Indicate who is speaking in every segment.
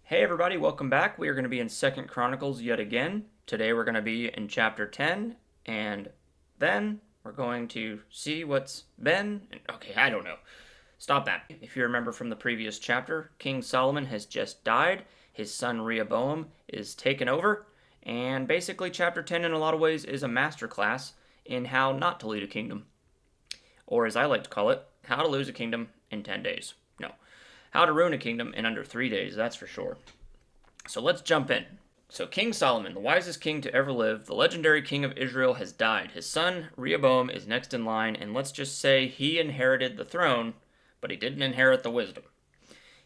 Speaker 1: Hey everybody, welcome back. We are going to be in Second Chronicles yet again. Today we're going to be in chapter 10, and then we're going to see what's been. Okay, I don't know. Stop that. If you remember from the previous chapter, King Solomon has just died. His son Rehoboam is taken over, and basically chapter 10 in a lot of ways is a masterclass in how not to lead a kingdom. Or as I like to call it, how to lose a kingdom in 10 days. No. How to ruin a kingdom in under 3 days, that's for sure. So let's jump in. So King Solomon, the wisest king to ever live, the legendary king of Israel, has died. His son, Rehoboam, is next in line, and let's just say he inherited the throne, but he didn't inherit the wisdom.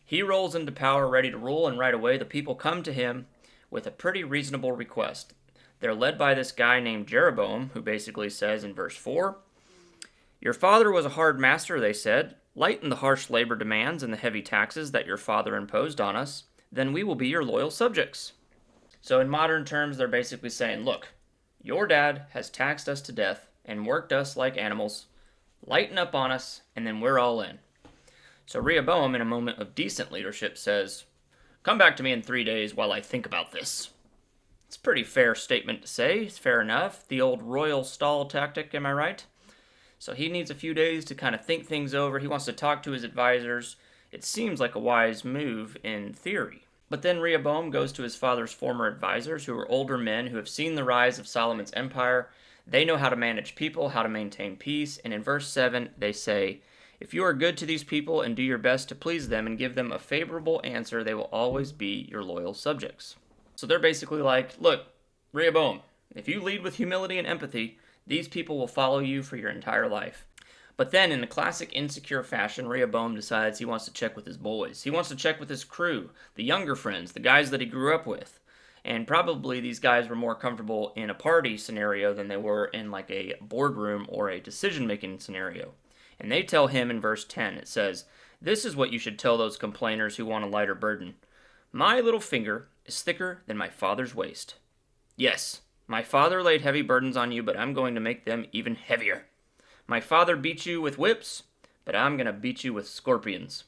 Speaker 1: He rolls into power ready to rule, and right away the people come to him with a pretty reasonable request. They're led by this guy named Jeroboam, who basically says in verse 4, "Your father was a hard master," they said. "Lighten the harsh labor demands and the heavy taxes that your father imposed on us. Then we will be your loyal subjects." So in modern terms, they're basically saying, look, your dad has taxed us to death and worked us like animals. Lighten up on us, and then we're all in. So Rehoboam, in a moment of decent leadership, says, "Come back to me in 3 days while I think about this." It's a pretty fair statement to say. It's fair enough. The old royal stall tactic, am I right? So he needs a few days to kind of think things over. He wants to talk to his advisors. It seems like a wise move in theory. But then Rehoboam goes to his father's former advisors, who are older men who have seen the rise of Solomon's empire. They know how to manage people, how to maintain peace. And in verse 7, they say, "If you are good to these people and do your best to please them and give them a favorable answer, they will always be your loyal subjects." So they're basically like, look, Rehoboam, if you lead with humility and empathy, these people will follow you for your entire life. But then, in a classic insecure fashion, Rehoboam decides he wants to check with his boys. He wants to check with his crew, the younger friends, the guys that he grew up with. And probably these guys were more comfortable in a party scenario than they were in like a boardroom or a decision-making scenario. And they tell him in verse 10, it says, "This is what you should tell those complainers who want a lighter burden. My little finger is thicker than my father's waist. Yes, my father laid heavy burdens on you, but I'm going to make them even heavier. My father beat you with whips, but I'm going to beat you with scorpions."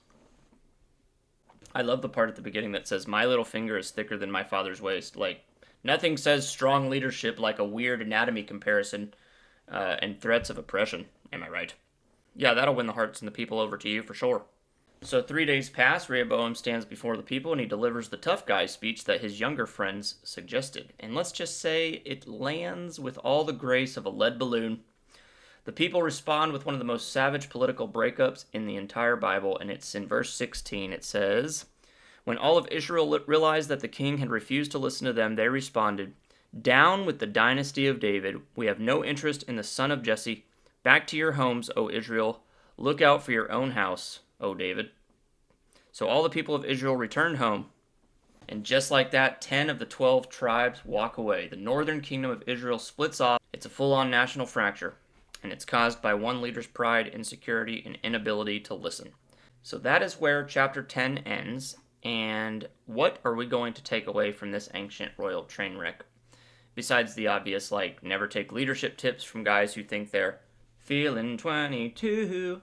Speaker 1: I love the part at the beginning that says, "My little finger is thicker than my father's waist." Like, nothing says strong leadership like a weird anatomy comparison and threats of oppression. Am I right? Yeah, that'll win the hearts and the people over to you for sure. So 3 days pass, Rehoboam stands before the people, and he delivers the tough guy speech that his younger friends suggested. And let's just say it lands with all the grace of a lead balloon. The people respond with one of the most savage political breakups in the entire Bible, and it's in verse 16. It says, "When all of Israel realized that the king had refused to listen to them, they responded, 'Down with the dynasty of David. We have no interest in the son of Jesse. Back to your homes, O Israel. Look out for your own house, O David.' So all the people of Israel returned home. And just like that, 10 of the 12 tribes walk away. The northern kingdom of Israel splits off. It's a full-on national fracture. And it's caused by one leader's pride, insecurity, and inability to listen." So that is where chapter 10 ends. And what are we going to take away from this ancient royal train wreck? Besides the obvious, like, never take leadership tips from guys who think they're feeling 22.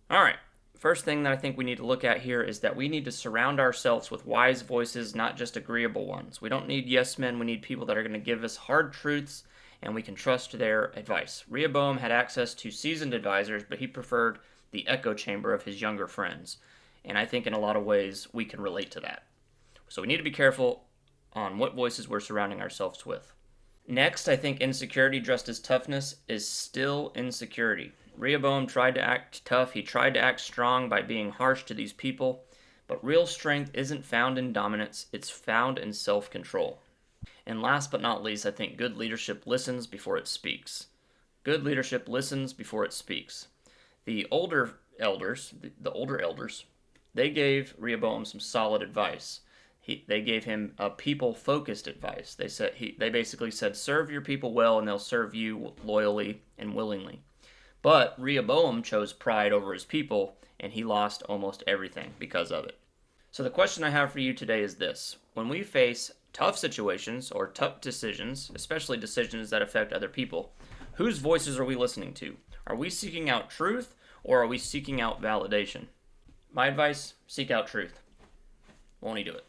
Speaker 1: Alright, first thing that I think we need to look at here is that we need to surround ourselves with wise voices, not just agreeable ones. We don't need yes men, we need people that are going to give us hard truths and we can trust their advice. Rehoboam had access to seasoned advisors, but he preferred the echo chamber of his younger friends. And I think in a lot of ways we can relate to that. So we need to be careful on what voices we're surrounding ourselves with. Next, I think insecurity dressed as toughness is still insecurity. Rehoboam tried to act tough, he tried to act strong by being harsh to these people, but real strength isn't found in dominance, it's found in self-control. And last but not least, I think good leadership listens before it speaks. Good leadership listens before it speaks. The older elders, they gave Rehoboam some solid advice. They gave him a people-focused advice. They basically said, serve your people well and they'll serve you loyally and willingly. But Rehoboam chose pride over his people, and he lost almost everything because of it. So the question I have for you today is this. When we face tough situations or tough decisions, especially decisions that affect other people, whose voices are we listening to? Are we seeking out truth or are we seeking out validation? My advice, seek out truth. Won't he do it?